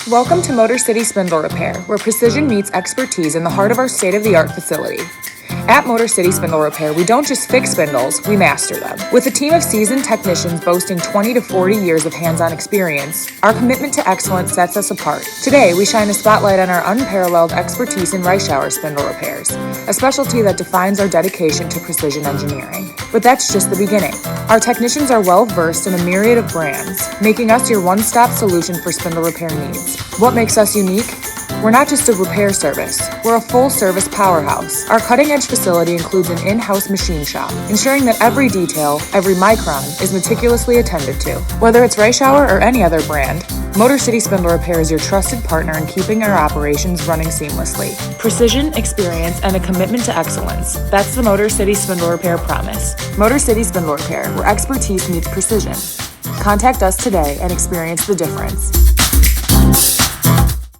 Welcome to Motor City Spindle Repair, where precision meets expertise in the heart of our state-of-the-art facility. At Motor City Spindle Repair, we don't just fix spindles, we master them. With a team of seasoned technicians boasting 20 to 40 years of hands-on experience, our commitment to excellence sets us apart. Today, we shine a spotlight on our unparalleled expertise in Reishauer spindle repairs, a specialty that defines our dedication to precision engineering. But that's just the beginning. Our technicians are well-versed in a myriad of brands, making us your one-stop solution for spindle repair needs. What makes us unique? We're not just a repair service, we're a full-service powerhouse. Our cutting-edge facility includes an in-house machine shop, ensuring that every detail, every micron, is meticulously attended to. Whether it's Reishauer or any other brand, Motor City Spindle Repair is your trusted partner in keeping our operations running seamlessly. Precision, experience, and a commitment to excellence. That's the Motor City Spindle Repair promise. Motor City Spindle Repair, where expertise meets precision. Contact us today and experience the difference.